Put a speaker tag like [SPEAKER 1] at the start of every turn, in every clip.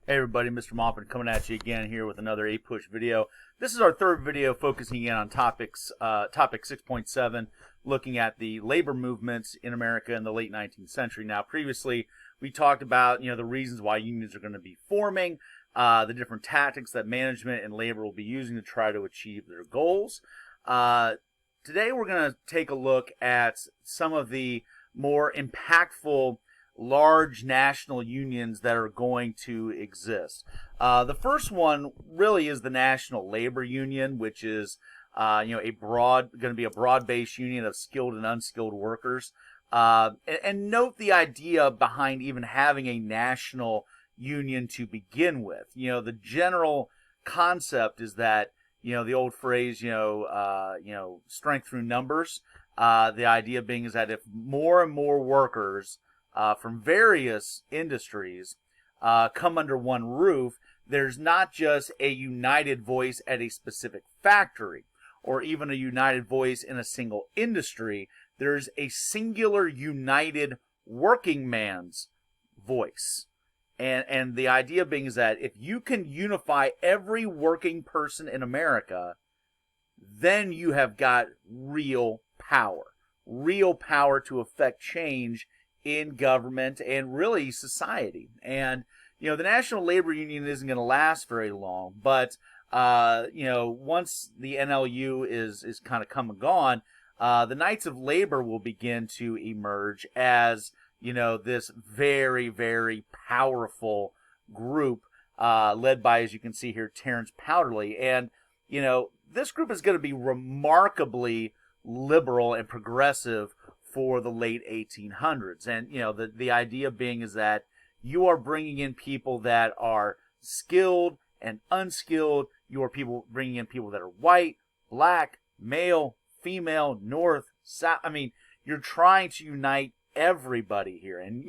[SPEAKER 1] Hey everybody, Mr. Moffat coming at you again here with another APUSH video. This is our third video focusing in on topic 6.7, looking at the labor movements in America in the late 19th century. Now, previously we talked about the reasons why unions are going to be forming, the different tactics that management and labor will be using to try to achieve their goals. Today we're going to take a look at some of the more impactful large national unions that are going to exist. The first one really is the National Labor Union, which is going to be a broad-based union of skilled and unskilled workers. And note the idea behind even having a national union to begin with. The general concept is that the old phrase, strength through numbers. The idea being is that if more and more workers from various industries come under one roof, there's not just a united voice at a specific factory or even a united voice in a single industry. There's a singular united working man's voice. And the idea being is that if you can unify every working person in America, then you have got real power to affect change in government and really society. And the National Labor Union isn't going to last very long, but once the NLU is kind of come and gone, the Knights of Labor will begin to emerge as this very, very powerful group led by, as you can see here, Terence Powderly. And this group is going to be remarkably liberal and progressive for the late 1800s. And the idea being is that you are bringing in people that are skilled and unskilled. You are bringing in people that are white, black, male, female, north, south. I mean, you're trying to unite everybody here. And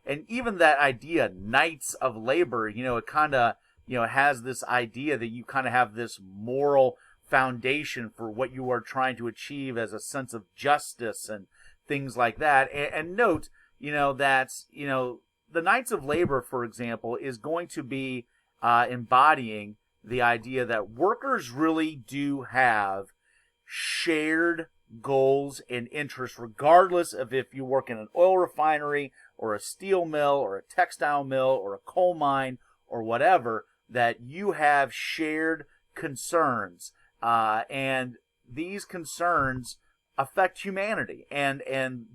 [SPEAKER 1] and even that idea, Knights of Labor, it kind of has this idea that you kind of have this moral foundation for what you are trying to achieve as a sense of justice and things like that. And note, that, the Knights of Labor, for example, is going to be embodying the idea that workers really do have shared goals and interests, regardless of if you work in an oil refinery or a steel mill or a textile mill or a coal mine or whatever, that you have shared concerns. And these concerns affect humanity, and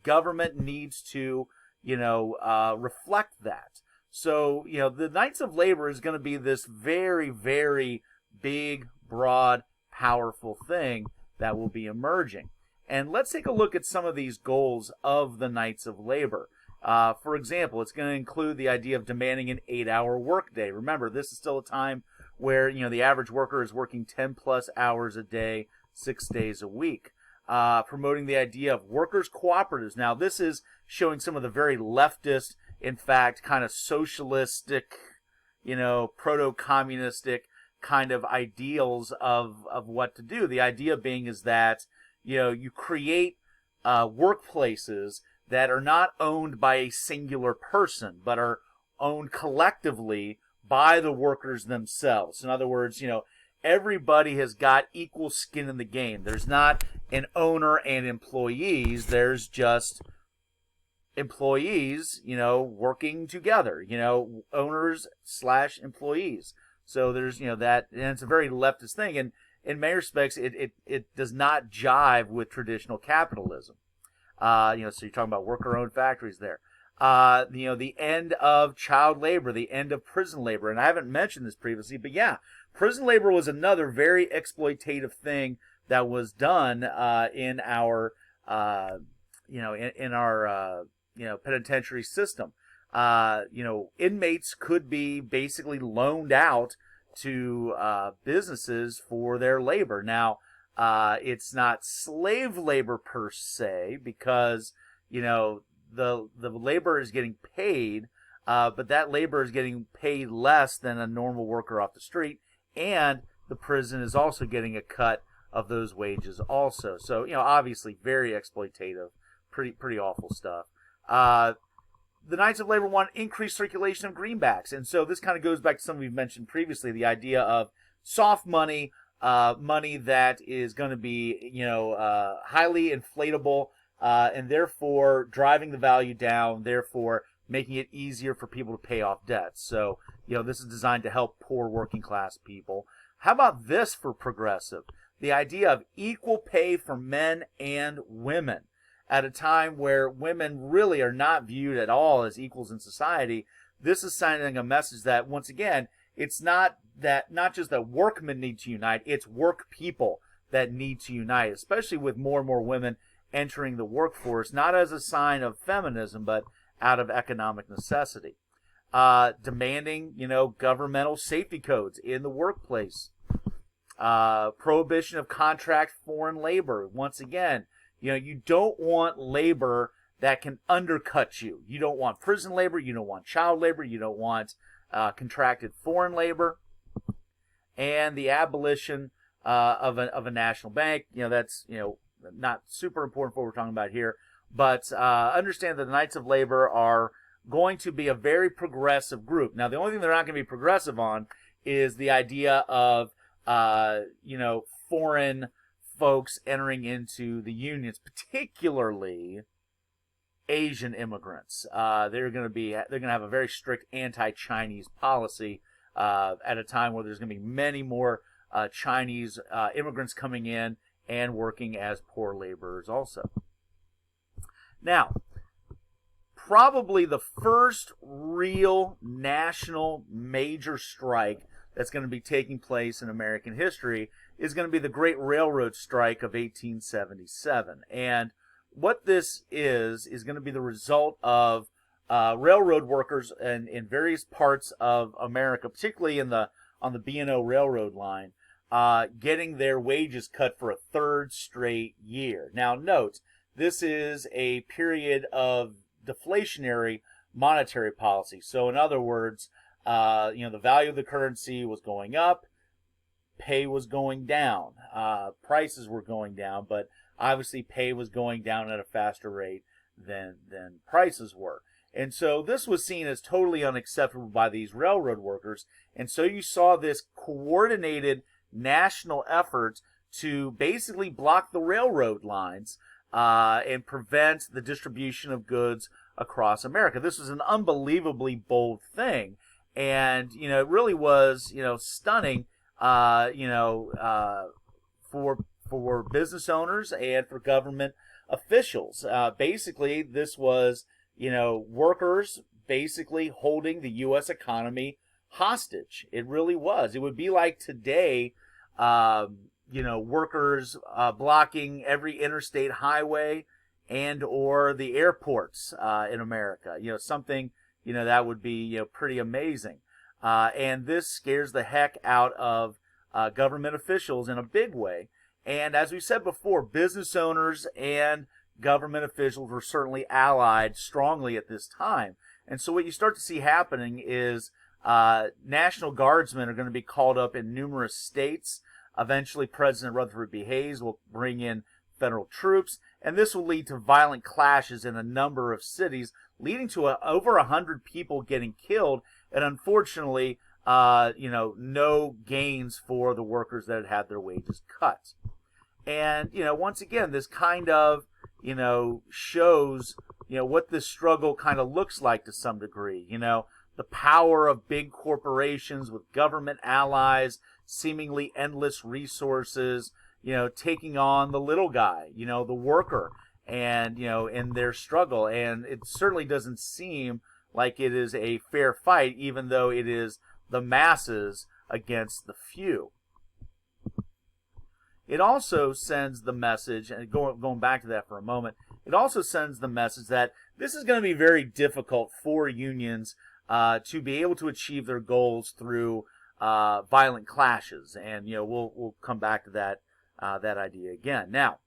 [SPEAKER 1] government needs to reflect that. So the Knights of Labor is going to be this very, very big, broad, powerful thing that will be emerging. And let's take a look at some of these goals of the Knights of Labor. For example, it's going to include the idea of demanding an 8-hour workday. Remember, this is still a time where the average worker is working 10 plus hours a day, 6 days a week. Promoting the idea of workers' cooperatives. Now, this is showing some of the very leftist, in fact, kind of socialistic, proto-communistic kind of ideals of what to do. The idea being is that, you create workplaces that are not owned by a singular person, but are owned collectively by the workers themselves. In other words, everybody has got equal skin in the game. There's not an owner and employees. There's just employees, working together, owners / employees. So there's, that, and it's a very leftist thing. And in many respects, it does not jive with traditional capitalism. So you're talking about worker-owned factories there. The end of child labor, the end of prison labor. And I haven't mentioned this previously, but yeah, prison labor was another very exploitative thing that was done in our, in our penitentiary system. Inmates could be basically loaned out to businesses for their labor. Now, it's not slave labor per se, because the labor is getting paid, but that labor is getting paid less than a normal worker off the street, and the prison is also getting a cut of those wages also. So obviously very exploitative, pretty awful stuff. the Knights of Labor want increased circulation of greenbacks. And so this kind of goes back to something we've mentioned previously, the idea of soft money, money that is going to be, highly inflatable, and therefore driving the value down, therefore making it easier for people to pay off debts. So, this is designed to help poor working class people. How about this for progressive? The idea of equal pay for men and women at a time where women really are not viewed at all as equals in society. This is sending a message that, once again, it's not just that workmen need to unite, it's work people that need to unite, especially with more and more women entering the workforce, not as a sign of feminism, but out of economic necessity. Demanding, governmental safety codes in the workplace. Prohibition of contract foreign labor. Once again, you don't want labor that can undercut you. You don't want prison labor. You don't want child labor. You don't want contracted foreign labor. And the abolition of a national bank. That's not super important for what we're talking about here. But understand that the Knights of Labor are going to be a very progressive group. Now, the only thing they're not going to be progressive on is the idea of foreign folks entering into the unions, particularly Asian immigrants. They're going to have a very strict anti-Chinese policy at a time where there's going to be many more Chinese immigrants coming in and working as poor laborers also. Now, probably the first real national major strike that's going to be taking place in American history is going to be the Great Railroad Strike of 1877. And what this is going to be the result of railroad workers in various parts of America, particularly on the B&O Railroad line, getting their wages cut for a third straight year. Now, note, this is a period of deflationary monetary policy. So, in other words, the value of the currency was going up, pay was going down, prices were going down, but obviously pay was going down at a faster rate than prices were. And so this was seen as totally unacceptable by these railroad workers. And so you saw this coordinated national effort to basically block the railroad lines and prevent the distribution of goods across America. This was an unbelievably bold thing. And, it really was, stunning, for business owners and for government officials. Basically, this was, workers basically holding the U.S. economy hostage. It really was. It would be like today, workers blocking every interstate highway and or the airports in America. Something, that would be pretty amazing. And this scares the heck out of government officials in a big way. And as we said before, business owners and government officials were certainly allied strongly at this time. And so what you start to see happening is National Guardsmen are going to be called up in numerous states. Eventually, President Rutherford B. Hayes will bring in federal troops, and this will lead to violent clashes in a number of cities, leading to over 100 people getting killed, and unfortunately, no gains for the workers that had their wages cut. And, once again, this kind of, shows, what this struggle kind of looks like to some degree. The power of big corporations with government allies, seemingly endless resources, taking on the little guy, the worker, and, in their struggle. And it certainly doesn't seem like it is a fair fight, even though it is the masses against the few. It also sends the message, and going back to that for a moment, it also sends the message that this is going to be very difficult for unions to be able to achieve their goals through violent clashes. And, we'll come back to that idea again. Now,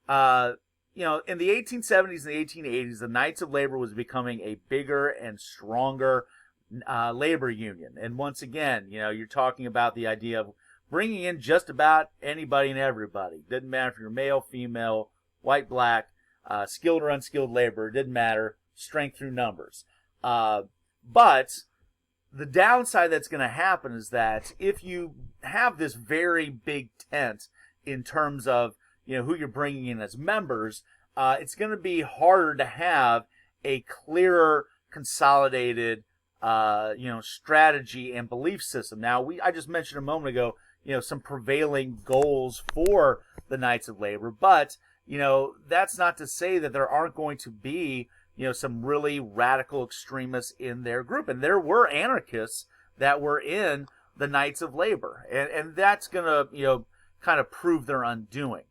[SPEAKER 1] in the 1870s and the 1880s, the Knights of Labor was becoming a bigger and stronger labor union. And once again, you're talking about the idea of bringing in just about anybody and everybody. Didn't matter if you're male, female, white, black, skilled or unskilled labor. It didn't matter. Strength through numbers. But the downside that's going to happen is that if you have this very big tent in terms of who you're bringing in as members, it's going to be harder to have a clearer, consolidated strategy and belief system. Now, I just mentioned a moment ago, some prevailing goals for the Knights of Labor, but that's not to say that there aren't going to be some really radical extremists in their group. And there were anarchists that were in the Knights of Labor. And that's going to, kind of prove their undoing.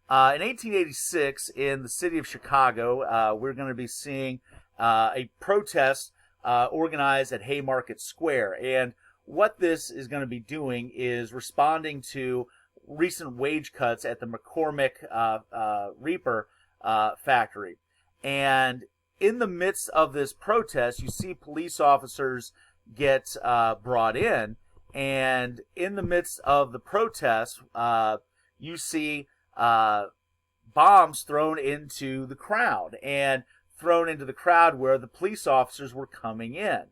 [SPEAKER 1] In 1886, in the city of Chicago, we're going to be seeing a protest organized at Haymarket Square. And what this is going to be doing is responding to recent wage cuts at the McCormick Reaper factory. And in the midst of this protest, you see police officers get brought in, and in the midst of the protest, you see bombs thrown into the crowd, and thrown into the crowd where the police officers were coming in.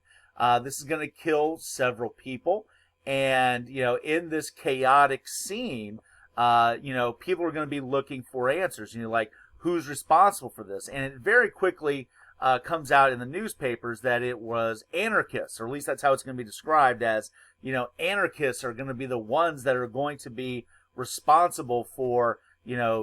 [SPEAKER 1] This is going to kill several people, and in this chaotic scene, people are going to be looking for answers. Like, who's responsible for this? And it very quickly comes out in the newspapers that it was anarchists, or at least that's how it's going to be described as, anarchists are going to be the ones that are going to be responsible for,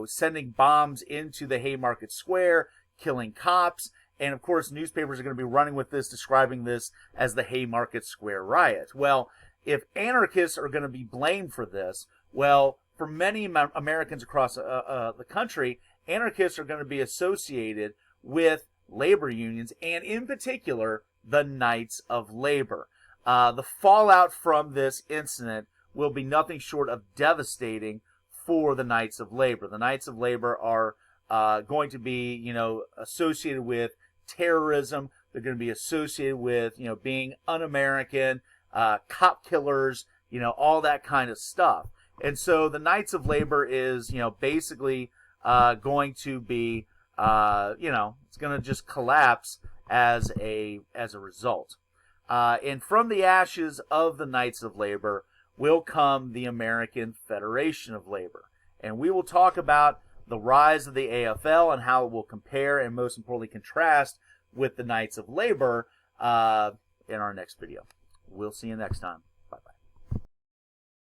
[SPEAKER 1] sending bombs into the Haymarket Square, killing cops. And of course, newspapers are going to be running with this, describing this as the Haymarket Square riot. Well, if anarchists are going to be blamed for this, well, for many Americans across the country, anarchists are going to be associated with labor unions, and in particular, the Knights of Labor. The fallout from this incident will be nothing short of devastating for the Knights of Labor. The Knights of Labor are going to be, associated with terrorism. They're going to be associated with, being un-American, cop killers, all that kind of stuff. And so the Knights of Labor is, basically going to be, it's going to just collapse as a result. And from the ashes of the Knights of Labor will come the American Federation of Labor. And we will talk about the rise of the AFL and how it will compare and most importantly contrast with the Knights of Labor in our next video. We'll see you next time.